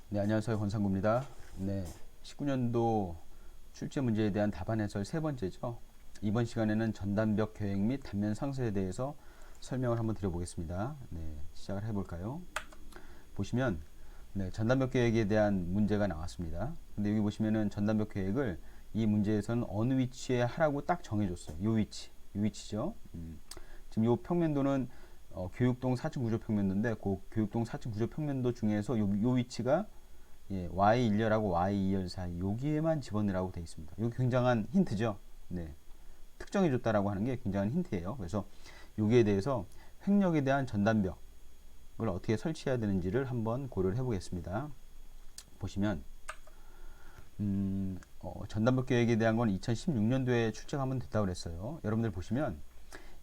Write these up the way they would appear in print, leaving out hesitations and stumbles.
네, 안녕하세요. 권상구입니다. 네, 19년도 출제 문제에 대한 답안 해설 세 번째죠. 이번 시간에는 전단벽 계획 및 단면 상세에 대해서 설명을 한번 드려보겠습니다. 네, 시작을 해볼까요? 보시면 전단벽 계획에 대한 문제가 나왔습니다. 근데 여기 보시면은 전단벽 계획을 이 문제에서는 어느 위치에 하라고 딱 정해줬어요. 요 위치죠. 지금 요 평면도는 교육동 4층 구조 평면도인데 그 교육동 4층 구조 평면도 중에서 요 위치가 Y1열하고 Y2열 사이 여기에만 집어넣으라고 되어 있습니다. 이거 굉장한 힌트죠. 네, 특정해 줬다라고 하는 게 굉장한 힌트예요. 그래서 여기에 대해서 횡력에 대한 전단벽을 어떻게 설치해야 되는지를 한번 고려를 해보겠습니다. 보시면 전단벽 계획에 대한 건 2016년도에 출제가 한번 됐다고 그랬어요. 여러분들 보시면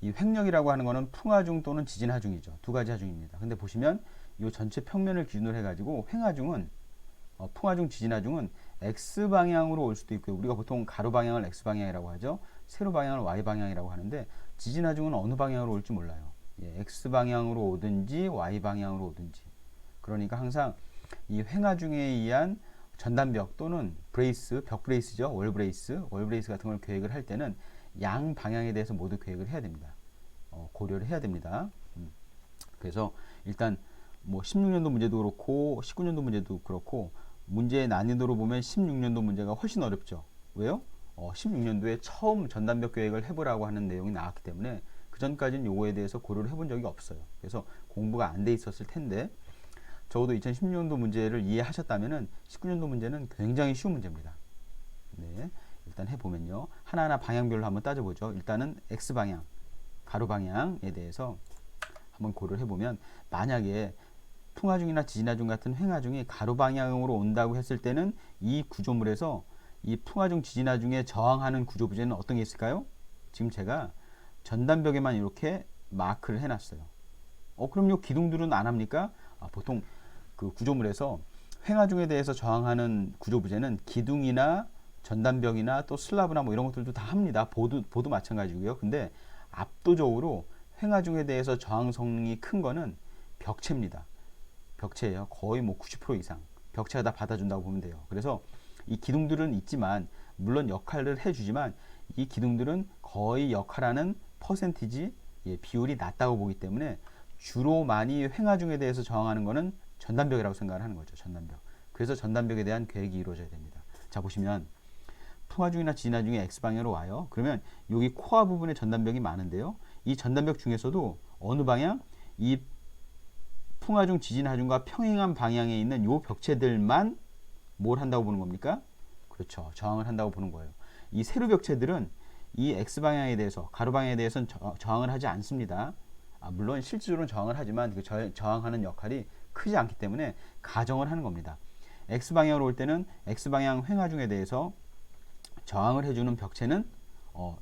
이 횡력이라고 하는 거는 풍하중 또는 지진하중이죠. 두 가지 하중입니다. 근데 보시면 이 전체 평면을 기준으로 해가지고 횡하중은 풍하중, 지진하중은 X 방향으로 올 수도 있고요. 우리가 보통 가로 방향을 X 방향이라고 하죠. 세로 방향을 Y 방향이라고 하는데 지진하중은 어느 방향으로 올지 몰라요. X 방향으로 오든지 Y 방향으로 오든지. 그러니까 항상 이 횡하중에 의한 전단벽 또는 브레이스, 벽 브레이스죠. 월 브레이스 같은 걸 계획을 할 때는 양 방향에 대해서 모두 계획을 해야 됩니다. 고려를 해야 됩니다. 그래서 일단 뭐 16년도 문제도 그렇고 19년도 문제도 그렇고 문제의 난이도로 보면 16년도 문제가 훨씬 어렵죠. 왜요? 16년도에 처음 전단벽 계획을 해보라고 하는 내용이 나왔기 때문에 그 전까지는 요거에 대해서 고려를 해본 적이 없어요. 그래서 공부가 안 돼 있었을 텐데 적어도 2016년도 문제를 이해하셨다면은 19년도 문제는 굉장히 쉬운 문제입니다. 네, 일단 해보면요. 하나하나 방향별로 한번 따져보죠. 일단은 X방향, 가로 방향에 대해서 한번 고려를 해보면 만약에 풍하중이나 지진하중 같은 횡하중이 가로 방향으로 온다고 했을 때는 이 구조물에서 이 풍하중, 지진하중에 저항하는 구조 부재는 어떤 게 있을까요? 지금 제가 전단벽에만 이렇게 마크를 해놨어요. 그럼 요 기둥들은 안 합니까? 보통 그 구조물에서 횡하중에 대해서 저항하는 구조 부재는 기둥이나 전단벽이나 또 슬라브나 뭐 이런 것들도 다 합니다. 보도 마찬가지고요. 근데 압도적으로 횡하중에 대해서 저항성이 큰 거는 벽체입니다. 벽체예요. 거의 뭐 90% 이상 벽체가 다 받아준다고 보면 돼요. 그래서 이 기둥들은 있지만 물론 역할을 해주지만 이 기둥들은 거의 역할하는 퍼센티지 비율이 낮다고 보기 때문에 주로 많이 횡하중에 대해서 저항하는 거는 전단벽이라고 생각을 하는 거죠. 전단벽. 그래서 전단벽에 대한 계획이 이루어져야 됩니다. 자, 보시면 풍하중이나 지진하중이 X방향으로 와요. 그러면 여기 코어 부분에 전단벽이 많은데요. 이 전단벽 중에서도 어느 방향? 이 풍하중, 지진하중과 평행한 방향에 있는 요 벽체들만 뭘 한다고 보는 겁니까? 그렇죠. 저항을 한다고 보는 거예요. 이 세로 벽체들은 이 X방향에 대해서, 가로방향에 대해서는 저항을 하지 않습니다. 물론 실질적으로는 저항을 하지만 그 저항하는 역할이 크지 않기 때문에 가정을 하는 겁니다. X방향으로 올 때는 X방향 횡하중에 대해서 저항을 해주는 벽체는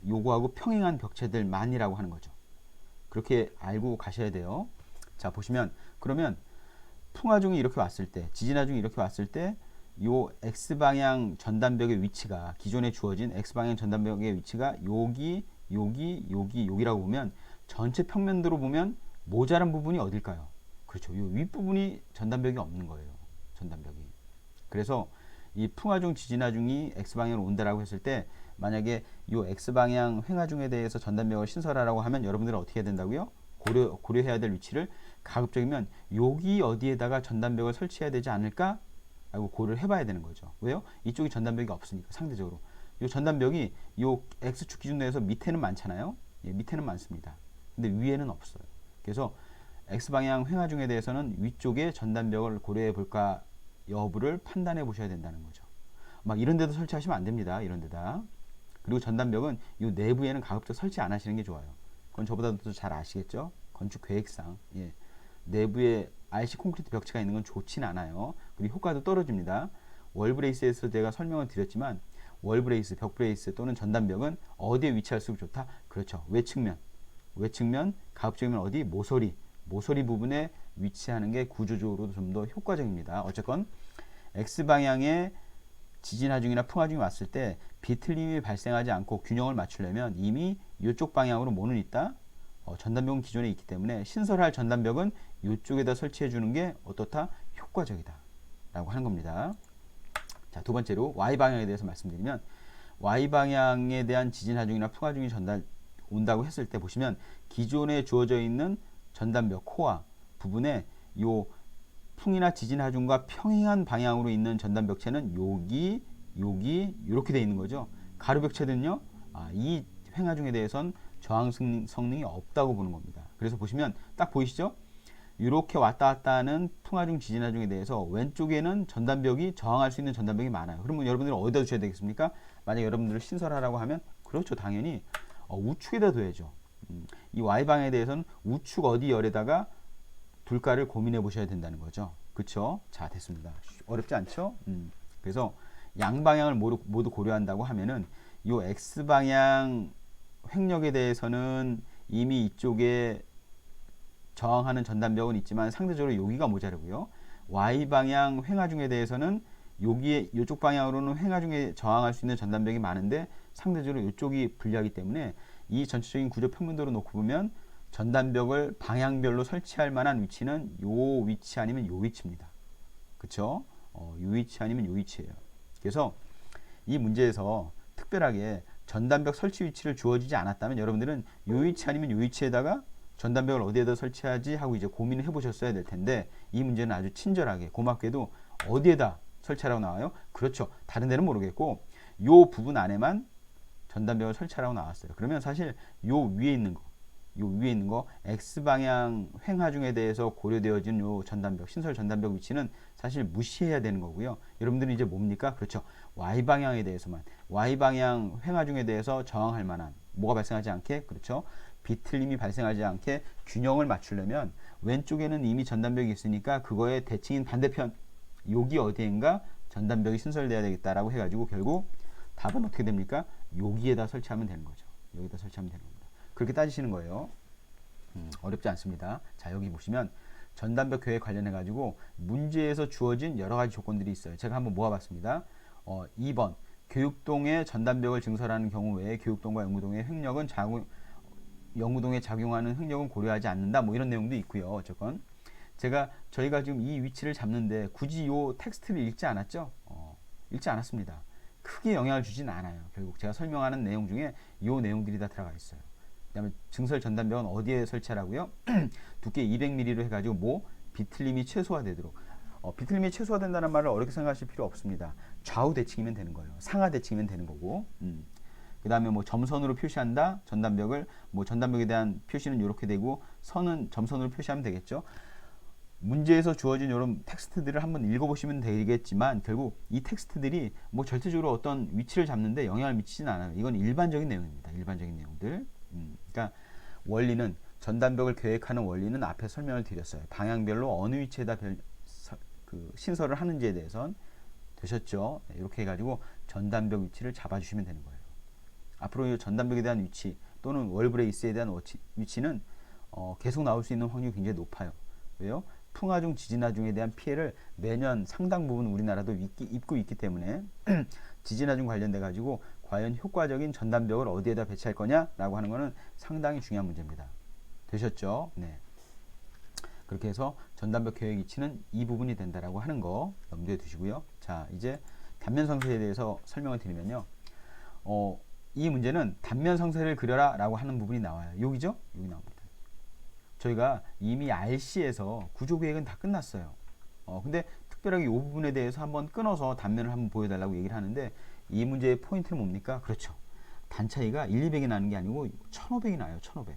요거하고 평행한 벽체들만이라고 하는 거죠. 그렇게 알고 가셔야 돼요. 자, 보시면 그러면 풍하중이 이렇게 왔을 때, 지진하중이 이렇게 왔을 때 요 X방향 전단벽의 위치가 기존에 주어진 X방향 전단벽의 위치가 여기라고 보면 전체 평면도로 보면 모자란 부분이 어딜까요? 그렇죠. 요 윗부분이 전단벽이 없는 거예요. 전단벽이. 그래서 이 풍하중, 지진하중이 X방향으로 온다라고 했을 때 만약에 이 X방향 횡하중에 대해서 전단벽을 신설하라고 하면 여러분들은 어떻게 해야 된다고요? 고려해야 될 위치를 가급적이면 여기 어디에다가 전단벽을 설치해야 되지 않을까? 라고 고려를 해봐야 되는 거죠. 왜요? 이쪽이 전단벽이 없으니까 상대적으로. 이 전단벽이 이 X축 기준 내에서 밑에는 많잖아요. 밑에는 많습니다. 근데 위에는 없어요. 그래서 X방향 횡하중에 대해서는 위쪽에 전단벽을 고려해 볼까 여부를 판단해 보셔야 된다는 거죠. 막 이런 데도 설치하시면 안 됩니다. 이런 데다. 그리고 전단벽은 이 내부에는 가급적 설치 안 하시는 게 좋아요. 그건 저보다도 잘 아시겠죠? 건축 계획상 내부에 RC 콘크리트 벽체가 있는 건 좋진 않아요. 그리고 효과도 떨어집니다. 월브레이스에서 제가 설명을 드렸지만 월브레이스, 벽브레이스 또는 전단벽은 어디에 위치할수록 좋다? 그렇죠. 외측면 가급적이면 어디? 모서리 부분에 위치하는 게 구조적으로도 좀 더 효과적입니다. 어쨌건 X방향에 지진하중이나 풍하중이 왔을 때 비틀림이 발생하지 않고 균형을 맞추려면 이미 이쪽 방향으로 뭐는 있다? 전단벽은 기존에 있기 때문에 신설할 전단벽은 이쪽에다 설치해 주는 게 어떻다? 효과적이다. 라고 하는 겁니다. 자, 두 번째로 Y방향에 대해서 말씀드리면 Y방향에 대한 지진 하중이나 풍하중이 전달 온다고 했을 때 보시면 기존에 주어져 있는 전단벽 코어 부분에 요 풍이나 지진 하중과 평행한 방향으로 있는 전단벽체는 여기 이렇게 되어 있는 거죠. 가루벽체는요, 이 횡하중에 대해선 저항 성능이 없다고 보는 겁니다. 그래서 보시면 딱 보이시죠? 이렇게 왔다 갔다 하는 풍하중, 지진하중에 대해서 왼쪽에는 전단벽이 저항할 수 있는 전단벽이 많아요. 그러면 여러분들은 어디다 두셔야 되겠습니까? 만약 여러분들을 신설하라고 하면 그렇죠, 당연히 우측에다 둬야죠. 이 Y방에 대해서는 우측 어디 열에다가 둘까를 고민해 보셔야 된다는 거죠. 그쵸? 자, 됐습니다. 어렵지 않죠? 그래서 양방향을 모두 고려한다고 하면은 이 X방향 횡력에 대해서는 이미 이쪽에 저항하는 전단벽은 있지만 상대적으로 여기가 모자르고요. Y방향 횡하중에 대해서는 여기에 이쪽 방향으로는 횡하중에 저항할 수 있는 전단벽이 많은데 상대적으로 이쪽이 불리하기 때문에 이 전체적인 구조 평면도로 놓고 보면 전단벽을 방향별로 설치할 만한 위치는 요 위치 아니면 요 위치입니다. 그쵸? 요 위치 아니면 요 위치예요. 그래서 이 문제에서 특별하게 전단벽 설치 위치를 주어지지 않았다면 여러분들은 요 위치 아니면 요 위치에다가 전단벽을 어디에다 설치하지 하고 이제 고민을 해보셨어야 될 텐데 이 문제는 아주 친절하게 고맙게도 어디에다 설치하라고 나와요? 그렇죠. 다른 데는 모르겠고 요 부분 안에만 전단벽을 설치하라고 나왔어요. 그러면 사실 요 위에 있는 거 X방향 횡하중에 대해서 고려되어진 요 전단벽, 신설 전단벽 위치는 사실 무시해야 되는 거고요. 여러분들은 이제 뭡니까? 그렇죠. Y방향에 대해서만, Y방향 횡하중에 대해서 저항할 만한, 뭐가 발생하지 않게, 그렇죠. 비틀림이 발생하지 않게 균형을 맞추려면 왼쪽에는 이미 전단벽이 있으니까 그거의 대칭인 반대편, 여기 어디엔가 전단벽이 신설돼야 되겠다라고 해가지고 결국 답은 어떻게 됩니까? 여기에다 설치하면 되는 거죠. 여기다 설치하면 되는 겁니다. 그렇게 따지시는 거예요. 어렵지 않습니다. 자, 여기 보시면 전단벽 교회 관련해 가지고 문제에서 주어진 여러 가지 조건들이 있어요. 제가 한번 모아봤습니다. 2번 교육동의 전단벽을 증설하는 경우 외에 교육동과 영구동의 횡력은 영구동에 작용하는 횡력은 고려하지 않는다. 뭐 이런 내용도 있고요. 어쨌건 저희가 지금 이 위치를 잡는데 굳이 이 텍스트를 읽지 않았죠? 읽지 않았습니다. 크게 영향을 주진 않아요. 결국 제가 설명하는 내용 중에 이 내용들이 다 들어가 있어요. 그 다음에 증설 전단벽은 어디에 설치하라고요? 두께 200mm로 해가지고 비틀림이 최소화되도록. 비틀림이 최소화된다는 말을 어렵게 생각하실 필요 없습니다. 좌우 대칭이면 되는 거예요. 상하 대칭이면 되는 거고. 그 다음에 뭐 점선으로 표시한다. 전단벽을 전단벽에 대한 표시는 이렇게 되고 선은 점선으로 표시하면 되겠죠. 문제에서 주어진 이런 텍스트들을 한번 읽어보시면 되겠지만 결국 이 텍스트들이 절대적으로 어떤 위치를 잡는데 영향을 미치진 않아요. 이건 일반적인 내용입니다. 일반적인 내용들. 그러니까 원리는 전단벽을 계획하는 원리는 앞에 설명을 드렸어요. 방향별로 어느 위치에다 신설을 하는지에 대해서는 되셨죠. 이렇게 해가지고 전단벽 위치를 잡아주시면 되는 거예요. 앞으로 이 전단벽에 대한 위치 또는 월브레이스에 대한 위치는 계속 나올 수 있는 확률이 굉장히 높아요. 왜요? 풍하중, 지진하중에 대한 피해를 매년 상당 부분 우리나라도 입고 있기 때문에 지진하중 관련돼 가지고 과연 효과적인 전단벽을 어디에다 배치할 거냐라고 하는 것은 상당히 중요한 문제입니다. 되셨죠? 네. 그렇게 해서 전단벽 계획 위치는 이 부분이 된다라고 하는 거 염두에 두시고요. 자, 이제 단면 상세에 대해서 설명을 드리면요. 이 문제는 단면 상세를 그려라 라고 하는 부분이 나와요. 여기죠? 여기 나옵니다. 저희가 이미 RC에서 구조계획은 다 끝났어요. 근데 특별하게 이 부분에 대해서 한번 끊어서 단면을 한번 보여달라고 얘기를 하는데 이 문제의 포인트는 뭡니까? 그렇죠. 단차이가 1, 200이 나는 게 아니고 1500이 나요. 1500.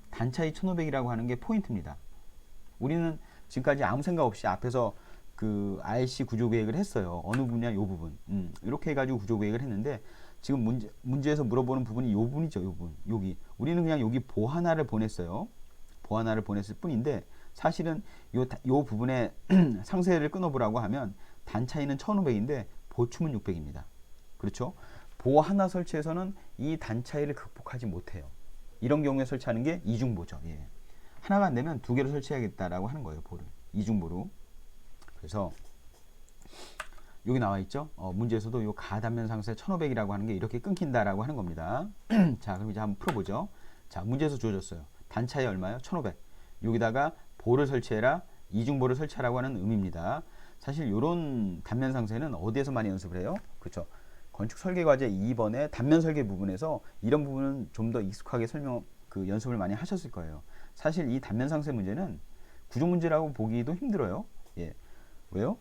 단차이 1500이라고 하는 게 포인트입니다. 우리는 지금까지 아무 생각 없이 앞에서 그 RC 구조계획을 했어요. 어느 부분이냐? 이 부분. 이렇게 해가지고 구조계획을 했는데 지금 문제에서 물어보는 부분이 이 부분이죠. 이 부분. 여기. 우리는 그냥 여기 보하나를 보냈어요. 보하나를 보냈을 뿐인데 사실은 요 부분에 상세를 끊어보라고 하면 단차이는 1500인데 보충은 600입니다. 그렇죠? 보 하나 설치해서는 이 단차이를 극복하지 못해요. 이런 경우에 설치하는 게 이중보죠. 예. 하나가 안 되면 두 개를 설치해야겠다라고 하는 거예요. 보를. 이중보로. 그래서 여기 나와 있죠. 문제에서도 요 가단면 상세 1500이라고 하는 게 이렇게 끊긴다라고 하는 겁니다. 자, 그럼 이제 한번 풀어보죠. 자, 문제에서 주어졌어요. 단차이 얼마요? 1500. 여기다가 보를 설치해라. 이중보를 설치하라고 하는 의미입니다. 사실 이런 단면 상세는 어디에서 많이 연습을 해요? 그렇죠. 건축 설계 과제 2번의 단면 설계 부분에서 이런 부분은 좀 더 익숙하게 연습을 많이 하셨을 거예요. 사실 이 단면 상세 문제는 구조 문제라고 보기도 힘들어요. 예. 왜요?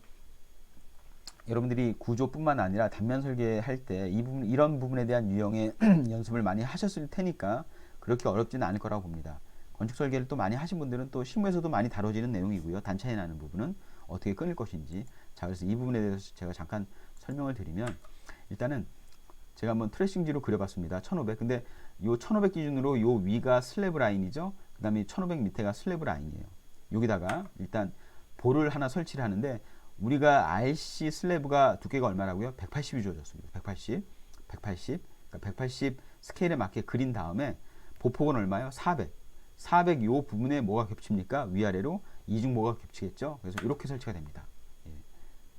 여러분들이 구조뿐만 아니라 단면 설계할 때 이런 부분에 대한 유형의 연습을 많이 하셨을 테니까 그렇게 어렵지는 않을 거라고 봅니다. 건축 설계를 또 많이 하신 분들은 또 실무에서도 많이 다뤄지는 내용이고요. 단차이 나는 부분은 어떻게 끊을 것인지. 자, 그래서 이 부분에 대해서 제가 잠깐 설명을 드리면, 일단은 제가 한번 트레싱지로 그려봤습니다. 1500. 근데 요 1500 기준으로 요 위가 슬래브 라인이죠. 그 다음에 1500 밑에가 슬래브 라인이에요. 여기다가 일단 볼을 하나 설치를 하는데, 우리가 RC 슬래브가 두께가 얼마라고요? 180이 주어졌습니다. 180. 그러니까 180 스케일에 맞게 그린 다음에 보폭은 얼마요? 400. 400 요 부분에 뭐가 겹칩니까? 위아래로 이중보가 겹치겠죠. 그래서 이렇게 설치가 됩니다. 예.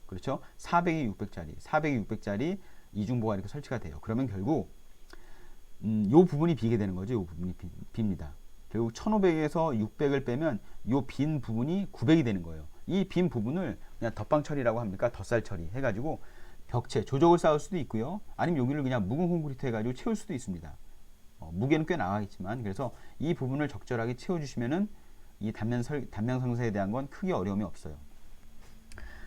그렇죠? 400이 600짜리, 400이 600짜리 이중보가 이렇게 설치가 돼요. 그러면 결국 요 부분이 비게 되는 거죠. 요 부분이 빕니다. 결국 1500에서 600을 빼면 요 빈 부분이 900이 되는 거예요. 이 빈 부분을 그냥 덧방 처리라고 합니까? 덧살 처리 해가지고 벽체, 조적을 쌓을 수도 있고요. 아니면 여기를 그냥 묵은 콘크리트 해가지고 채울 수도 있습니다. 무게는 꽤 나가겠지만, 그래서 이 부분을 적절하게 채워주시면은 이 단면 상세에 대한 건 크게 어려움이 없어요.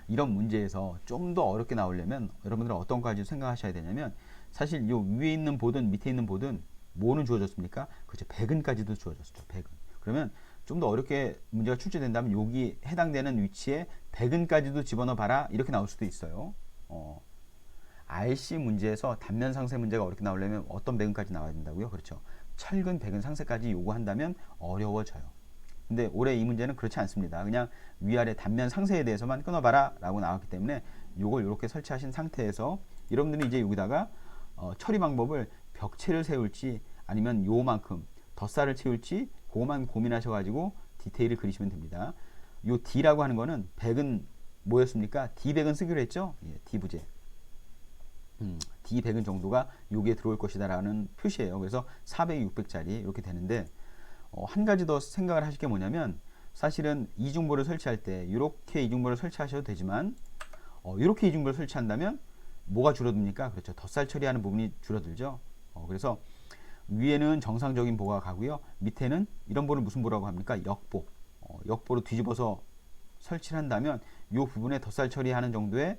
이런 문제에서 좀 더 어렵게 나오려면 여러분들은 어떤 것까지 생각하셔야 되냐면, 사실 요 위에 있는 보든 밑에 있는 보든 뭐는 주어졌습니까? 그렇죠. 백은까지도 주어졌죠. 백은. 그러면 좀 더 어렵게 문제가 출제된다면 여기 해당되는 위치에 백은까지도 집어넣어 봐라, 이렇게 나올 수도 있어요. RC 문제에서 단면 상세 문제가 어렵게 나오려면 어떤 백은까지 나와야 된다고요? 그렇죠. 철근, 백은 상세까지 요구한다면 어려워져요. 근데 올해 이 문제는 그렇지 않습니다. 그냥 위아래 단면 상세에 대해서만 끊어봐라 라고 나왔기 때문에 요걸 이렇게 설치하신 상태에서 여러분들이 이제 여기다가 처리 방법을 벽체를 세울지 아니면 요만큼 덧살을 채울지 그것만 고민하셔가지고 디테일을 그리시면 됩니다. 요 D라고 하는 거는 백은 뭐였습니까? D100은 쓰기로 했죠? 예, D 부재. D100은 정도가 여기에 들어올 것이다 라는 표시예요. 그래서 400, 600짜리 이렇게 되는데, 한 가지 더 생각을 하실 게 뭐냐면, 사실은 이중보를 설치할 때 이렇게 이중보를 설치하셔도 되지만 이렇게 이중보를 설치한다면 뭐가 줄어듭니까? 그렇죠. 덧살 처리하는 부분이 줄어들죠. 그래서 위에는 정상적인 보가 가고요. 밑에는 이런 보를 무슨 보라고 합니까? 역보. 역보로 뒤집어서 설치를 한다면 이 부분에 덧살 처리하는 정도의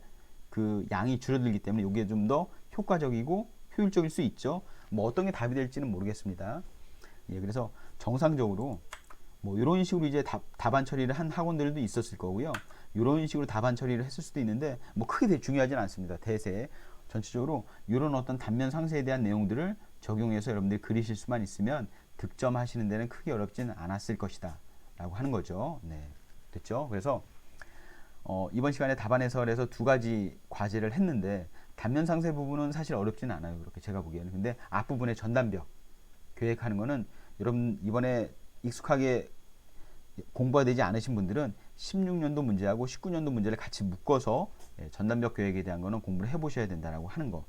그 양이 줄어들기 때문에 이게 좀 더 효과적이고 효율적일 수 있죠. 뭐 어떤 게 답이 될지는 모르겠습니다. 예, 그래서 정상적으로 뭐 이런 식으로 이제 답안 처리를 한 학원들도 있었을 거고요. 이런 식으로 답안 처리를 했을 수도 있는데 뭐 크게 중요하진 않습니다. 대세 전체적으로 이런 어떤 단면 상세에 대한 내용들을 적용해서 여러분들이 그리실 수만 있으면 득점하시는 데는 크게 어렵지는 않았을 것이다 라고 하는 거죠. 네, 됐죠? 그래서 이번 시간에 답안 해설에서 두 가지 과제를 했는데, 단면 상세 부분은 사실 어렵지는 않아요. 그렇게 제가 보기에는. 근데 앞부분에 전단벽 계획하는 거는 여러분 이번에 익숙하게 공부가 되지 않으신 분들은 16년도 문제하고 19년도 문제를 같이 묶어서 전단벽 계획에 대한 거는 공부를 해보셔야 된다라고 하는 거.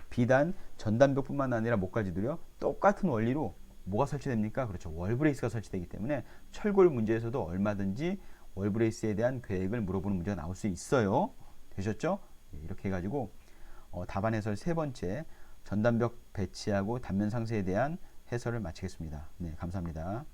비단 전단벽뿐만 아니라 뭐까지도요, 똑같은 원리로 뭐가 설치됩니까? 그렇죠. 월브레이스가 설치되기 때문에 철골 문제에서도 얼마든지 월브레이스에 대한 계획을 물어보는 문제가 나올 수 있어요. 되셨죠? 이렇게 해가지고 답안 해설 세 번째, 전단벽 배치하고 단면 상세에 대한 해설을 마치겠습니다. 네, 감사합니다.